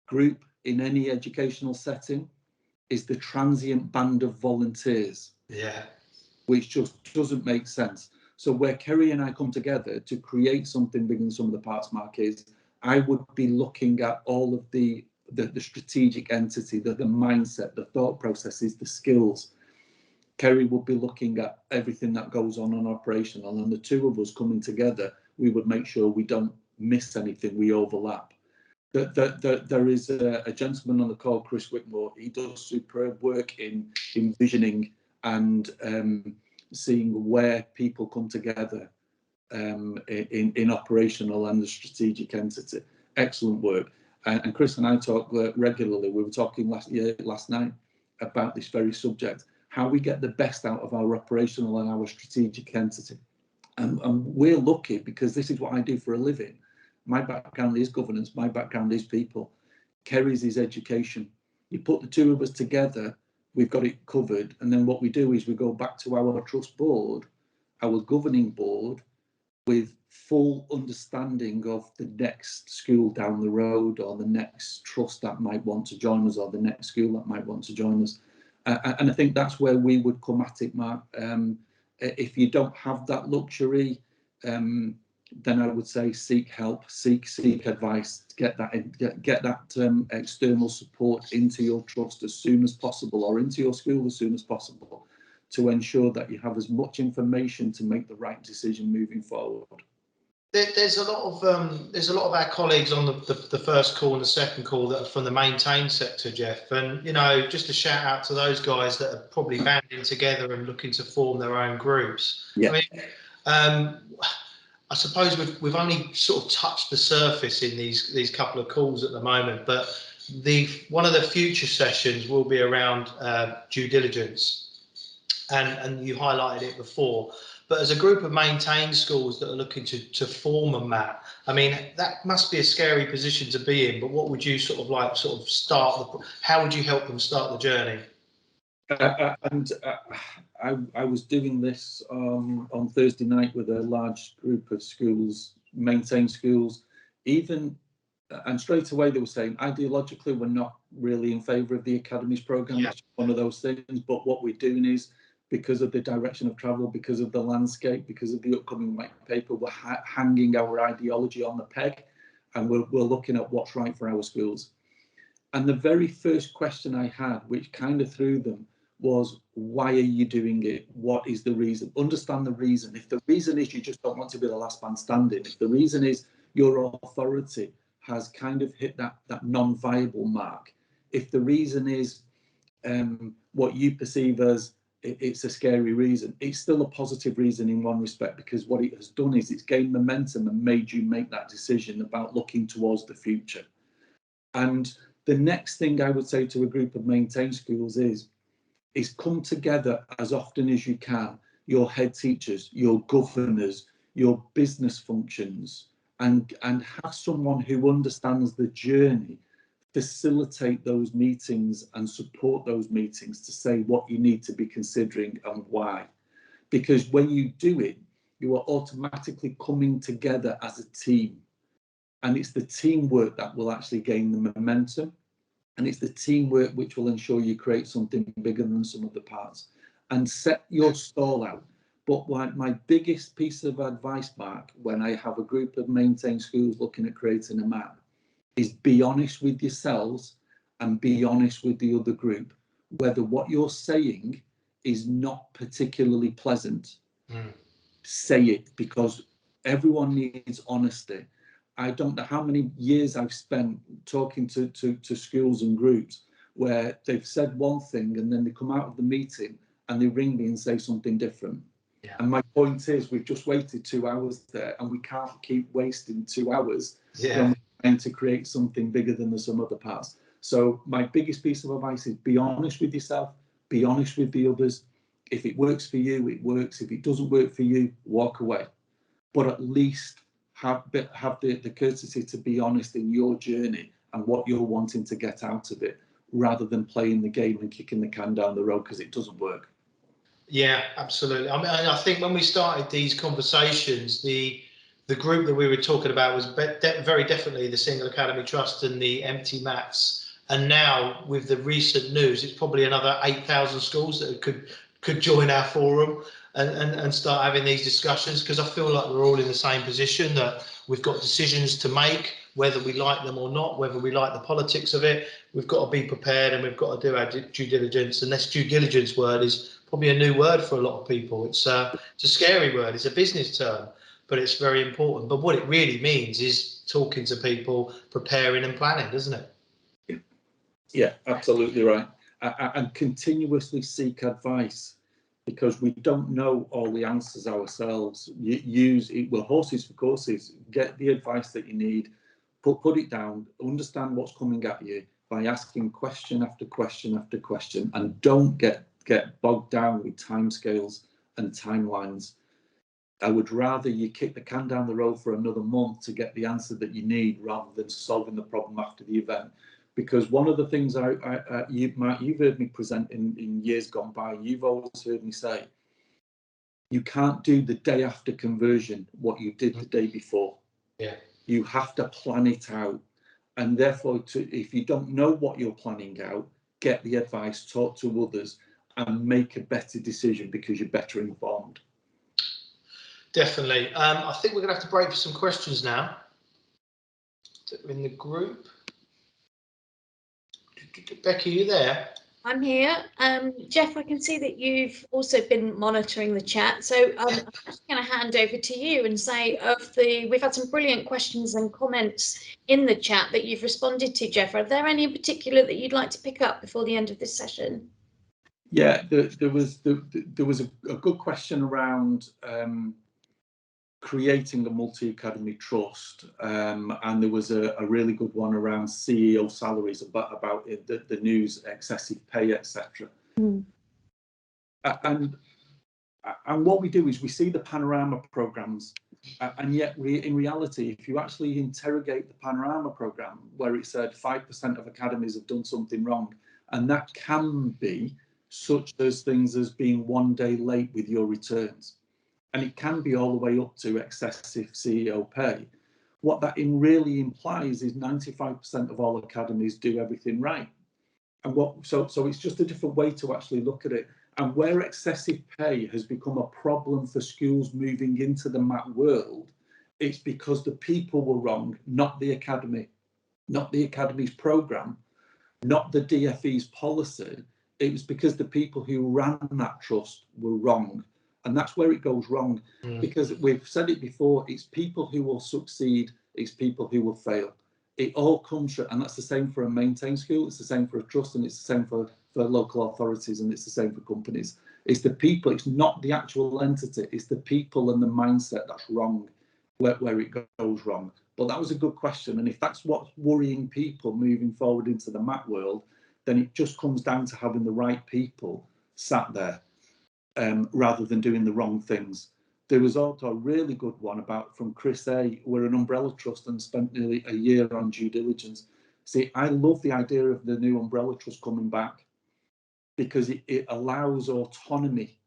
group in any educational setting is the transient band of volunteers. Yeah. Which just doesn't make sense. So where Kerry and I come together to create something bigger than some of the parts, Mark, is I would be looking at all of the strategic entity, the mindset, the thought processes, the skills. Kerry would be looking at everything that goes on operational, and the two of us coming together, we would make sure we don't miss anything, we overlap. There is a gentleman on the call, Chris Whitmore. He does superb work in envisioning and seeing where people come together in operational and the strategic entity. Excellent work. And Chris and I talk regularly. We were talking last night about this very subject, how we get the best out of our operational and our strategic entity. And we're lucky because this is what I do for a living. My background is governance, my background is people. Kerry's is education. You put the two of us together, we've got it covered. And then what we do is we go back to our trust board, our governing board, with full understanding of the next school down the road, or the next trust that might want to join us, or the next school that might want to join us. And I think that's where we would come at it, Mark. If you don't have that luxury, then I would say seek help, seek advice, get that external support into your trust as soon as possible, or into your school as soon as possible, to ensure that you have as much information to make the right decision moving forward. There's a lot of our colleagues on the first call and the second call that are from the maintain sector, Jeff. And just a shout out to those guys that are probably banding together and looking to form their own groups. Yeah. I mean, I suppose we've only sort of touched the surface in these couple of calls at the moment, but one of the future sessions will be around due diligence, and you highlighted it before. But as a group of maintained schools that are looking to form a MAT, I mean, that must be a scary position to be in. But what would you start? How would you help them start the journey? I was doing this on Thursday night with a large group of schools, maintained schools, and straight away they were saying ideologically we're not really in favour of the academies programme. Yeah. That's one of those things. But what we're doing is, because of the direction of travel, because of the landscape, because of the upcoming white paper, we're hanging our ideology on the peg, and we're looking at what's right for our schools. And the very first question I had, which kind of threw them, was, why are you doing it? What is the reason? Understand the reason. If the reason is you just don't want to be the last man standing, if the reason is your authority has kind of hit that non-viable mark, if the reason is what you perceive as it's a scary reason, it's still a positive reason in one respect, because what it has done is it's gained momentum and made you make that decision about looking towards the future. And the next thing I would say to a group of maintained schools is come together as often as you can, your head teachers, your governors, your business functions, and have someone who understands the journey facilitate those meetings and support those meetings to say what you need to be considering and why. Because when you do it, you are automatically coming together as a team. And it's the teamwork that will actually gain the momentum. And it's the teamwork which will ensure you create something bigger than some of the parts. And set your stall out. But my biggest piece of advice, Mark, when I have a group of maintained schools looking at creating a map, is be honest with yourselves and be honest with the other group, whether what you're saying is not particularly pleasant. Say it, because everyone needs honesty. I don't know how many years I've spent talking to schools and groups where they've said one thing and then they come out of the meeting and they ring me and say something different. Yeah. And my point is, we've just waited 2 hours there, and we can't keep wasting 2 hours. Yeah. And to create something bigger than the sum of the parts. So my biggest piece of advice is be honest with yourself, be honest with the others. If it works for you, it works. If it doesn't work for you, walk away. But at least have the courtesy to be honest in your journey and what you're wanting to get out of it, rather than playing the game and kicking the can down the road because it doesn't work. Yeah, absolutely. I mean, I think when we started these conversations, the group that we were talking about was very definitely the Single Academy Trust and the empty mats. And now with the recent news, it's probably another 8,000 schools that could join our forum and start having these discussions, because I feel like we're all in the same position, that we've got decisions to make, whether we like them or not, whether we like the politics of it. We've got to be prepared and we've got to do our due diligence. And this due diligence word is probably a new word for a lot of people. It's a scary word. It's a business term, but it's very important. But what it really means is talking to people, preparing and planning, doesn't it? Yeah, absolutely right. And continuously seek advice, because we don't know all the answers ourselves. Use it. Well, horses for courses. Get the advice that you need. Put it down. Understand what's coming at you by asking question after question after question, and don't get bogged down with timescales and timelines. I would rather you kick the can down the road for another month to get the answer that you need, rather than solving the problem after the event. Because one of the things you've heard me present in years gone by, you've always heard me say, you can't do the day after conversion what you did the day before. Yeah. You have to plan it out. And therefore, if you don't know what you're planning out, get the advice, talk to others, and make a better decision because you're better informed. Definitely. I think we're going to have to break for some questions now in the group. Becky, are you there? I'm here. Jeff, I can see that you've also been monitoring the chat. So I'm just going to hand over to you and say, we've had some brilliant questions and comments in the chat that you've responded to, Jeff. Are there any in particular that you'd like to pick up before the end of this session? Yeah, there was a good question around creating a multi-academy trust, and there was a really good one around CEO salaries, about the news, excessive pay, etc. And what we do is we see the panorama programs, and yet in reality, if you actually interrogate the panorama program, where it said 5% of academies have done something wrong, and that can be such as things as being 1 day late with your returns, and it can be all the way up to excessive CEO pay. What that really implies is 95% of all academies do everything right. And so it's just a different way to actually look at it. And where excessive pay has become a problem for schools moving into the MAT world, it's because the people were wrong, not the academy, not the academy's programme, not the DFE's policy. It was because the people who ran that trust were wrong. And that's where it goes wrong, because we've said it before, it's people who will succeed, it's people who will fail. It all comes, and that's the same for a maintained school, it's the same for a trust, and it's the same for local authorities, and it's the same for companies. It's the people, it's not the actual entity, it's the people and the mindset that's wrong, where it goes wrong. But that was a good question, and if that's what's worrying people moving forward into the MAT world, then it just comes down to having the right people sat there, rather than doing the wrong things. There was also a really good one from Chris A. We're an umbrella trust and spent nearly a year on due diligence. See, I love the idea of the new umbrella trust coming back, because it allows autonomy.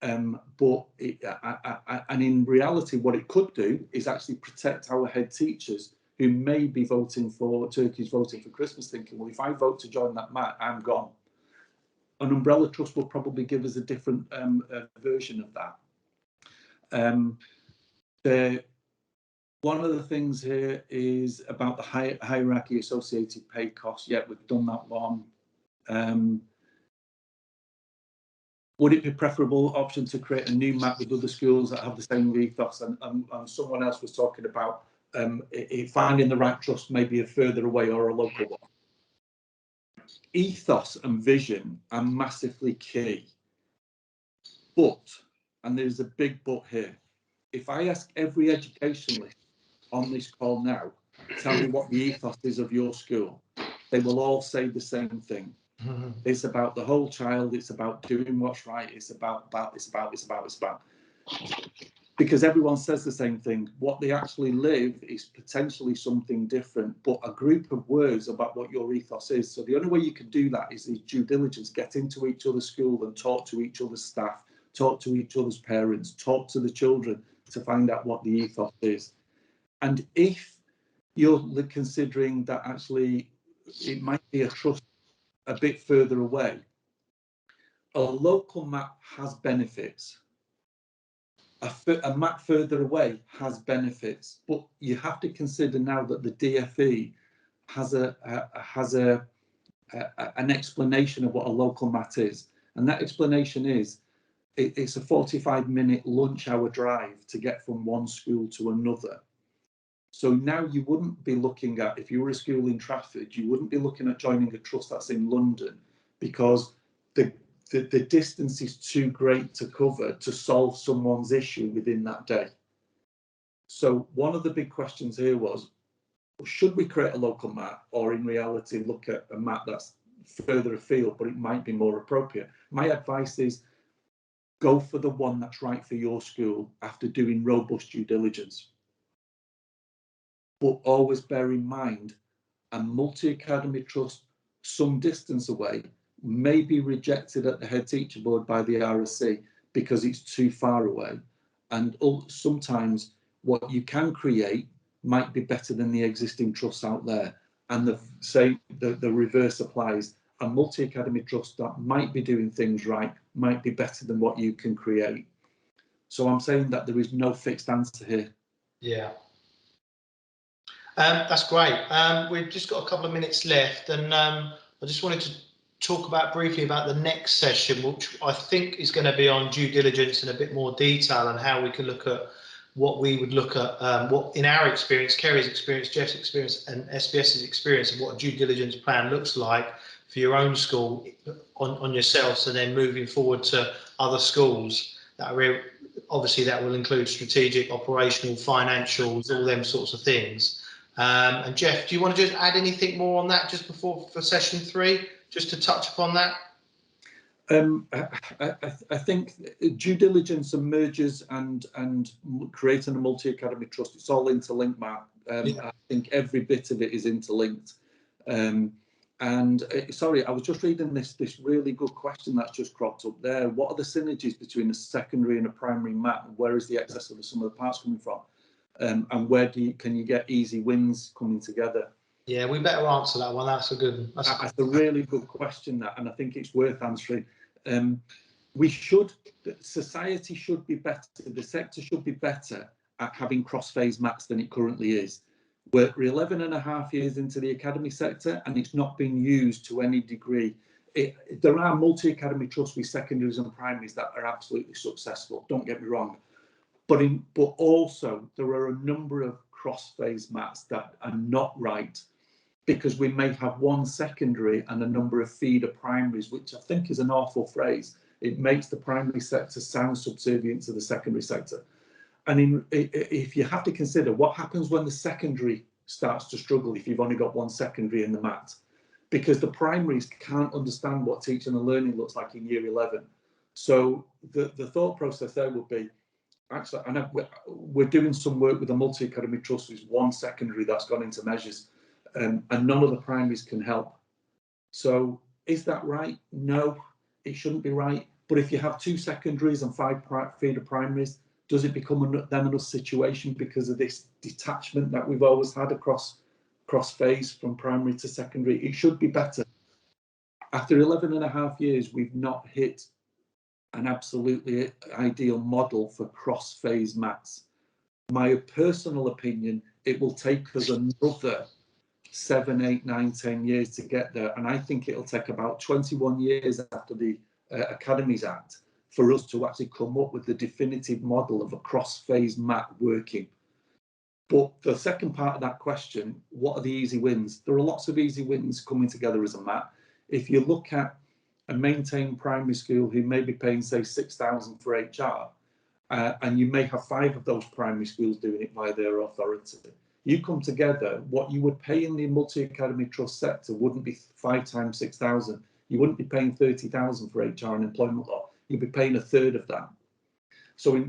And in reality, what it could do is actually protect our head teachers who may be voting for Christmas, thinking, well, if I vote to join that MAT, I'm gone. An umbrella trust will probably give us a different version of that. One of the things here is about the hierarchy associated pay costs. Yeah, we've done that one. Would it be preferable option to create a new MAT with other schools that have the same ethos? And someone else was talking about finding the right trust, maybe a further away or a local one. Ethos and vision are massively key. But, and there's a big but here, if I ask every educationalist on this call now, tell me what the ethos is of your school, they will all say the same thing. It's about the whole child, it's about doing what's right, it's about. Because everyone says the same thing. What they actually live is potentially something different, but a group of words about what your ethos is. So the only way you can do that is due diligence, get into each other's school and talk to each other's staff talk to each other's parents, talk to the children to find out what the ethos is. And if you're considering that actually it might be a trust a bit further away, a local map has benefits. A map further away has benefits, but you have to consider now that the DFE has an explanation of what a local map is, and that explanation is it's a 45-minute lunch hour drive to get from one school to another. So now you wouldn't be looking at, if you were a school in Trafford, you wouldn't be looking at joining a trust that's in London, because the distance is too great to cover to solve someone's issue within that day. So one of the big questions here was, should we create a local map, or in reality look at a map that's further afield but it might be more appropriate? My advice is go for the one that's right for your school after doing robust due diligence. But always bear in mind, a multi-academy trust some distance away may be rejected at the head teacher board by the RSC because it's too far away. And sometimes what you can create might be better than the existing trusts out there. And the reverse applies. A multi-academy trust that might be doing things right might be better than what you can create. So I'm saying that there is no fixed answer here. Yeah. That's great. We've just got a couple of minutes left, and I just wanted to talk briefly about the next session, which I think is going to be on due diligence in a bit more detail, and how we can look at what we would look at, what in our experience, Kerry's experience, Jeff's experience, and SBS's experience of what a due diligence plan looks like for your own school on yourselves, and then moving forward to other schools. Obviously that will include strategic, operational, financials, all them sorts of things. And Jeff, do you want to just add anything more on that just for session 3, just to touch upon that? I think due diligence and mergers and creating a multi-academy trust, it's all interlinked, Mark. I think every bit of it is interlinked. Sorry, I was just reading this really good question that's just cropped up there. What are the synergies between a secondary and a primary map? Where is the excess of the sum of the parts coming from? And where can you get easy wins coming together? Yeah, we better answer that one. That's a good one. That's a really good question, that, and I think it's worth answering. Society should be better, the sector should be better at having cross-phase maps than it currently is. We're 11.5 years into the academy sector, and it's not been used to any degree. There are multi-academy trusts with secondaries and primaries that are absolutely successful, don't get me wrong. But also there are a number of cross-phase maps that are not right, because we may have one secondary and a number of feeder primaries, which I think is an awful phrase. It makes the primary sector sound subservient to the secondary sector. And if you have to consider what happens when the secondary starts to struggle, if you've only got one secondary in the mat, because the primaries can't understand what teaching and learning looks like in year 11. So the thought process there would be, actually, I know we're doing some work with a multi-academy trust with one secondary that's gone into measures, and none of the primaries can help. So is that right? No, it shouldn't be right. But if you have 2 secondaries and 5 feeder primaries, does it become then another situation because of this detachment that we've always had across phase from primary to secondary? It should be better. After 11.5 years, we've not hit an absolutely ideal model for cross-phase maths. My personal opinion, it will take us another 7, 8, 9, 10 years to get there. And I think it'll take about 21 years after the Academies Act for us to actually come up with the definitive model of a cross-phase map working. But the second part of that question, what are the easy wins? There are lots of easy wins coming together as a map. If you look at a maintained primary school who may be paying, say, 6,000 for HR, and you may have 5 of those primary schools doing it by their authority. You come together, what you would pay in the multi-academy trust sector wouldn't be 5 times 6,000. You wouldn't be paying 30,000 for HR and employment law. You'd be paying a third of that. So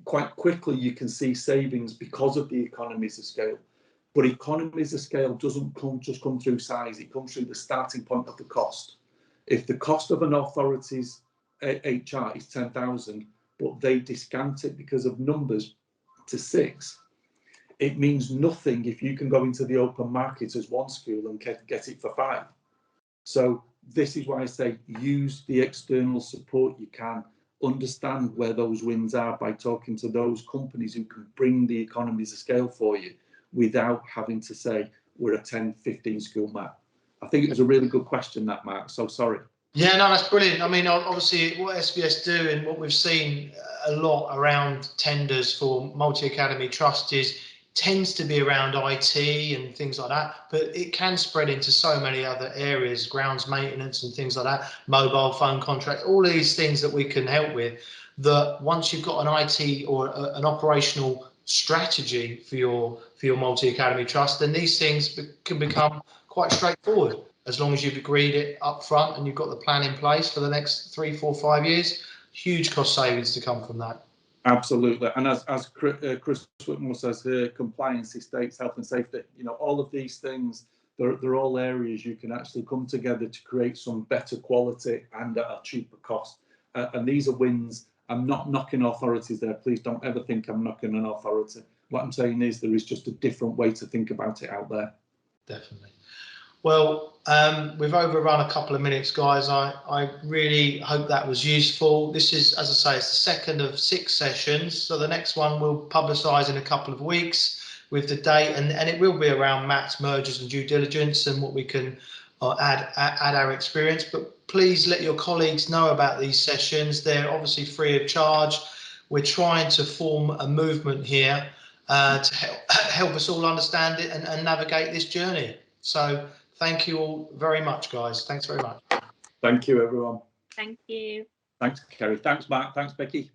quite quickly you can see savings because of the economies of scale. But economies of scale doesn't just come through size, it comes through the starting point of the cost. If the cost of an authority's HR is 10,000, but they discount it because of numbers to 6, it means nothing if you can go into the open market as one school and get it for 5. So this is why I say use the external support you can, understand where those wins are by talking to those companies who can bring the economies of scale for you without having to say we're a 10, 15 school map. I think it was a really good question, that, Mark. So sorry. Yeah, no, that's brilliant. I mean, obviously what SBS do and what we've seen a lot around tenders for multi-academy trust tends to be around IT and things like that, but it can spread into so many other areas, grounds maintenance and things like that, mobile phone contracts, all of these things that we can help with, that once you've got an IT or an operational strategy for your multi-academy trust, then these things can become quite straightforward. As long as you've agreed it up front and you've got the plan in place for the next 3, 4, 5 years, huge cost savings to come from that. Absolutely. And as Chris Whitmore says here, compliance, estates, health and safety, you know, all of these things, they're all areas you can actually come together to create some better quality and at a cheaper cost. And these are wins. I'm not knocking authorities there. Please don't ever think I'm knocking an authority. What I'm saying is there is just a different way to think about it out there. Definitely. Well, we've overrun a couple of minutes, guys. I really hope that was useful. This is, as I say, it's the second of 6 sessions. So the next one we'll publicise in a couple of weeks with the date, and it will be around MATs, mergers and due diligence and what we can add our experience. But please let your colleagues know about these sessions. They're obviously free of charge. We're trying to form a movement here to help us all understand it and navigate this journey. So thank you all very much, guys. Thanks very much. Thank you, everyone. Thank you. Thanks, Kerry. Thanks, Mark. Thanks, Becky.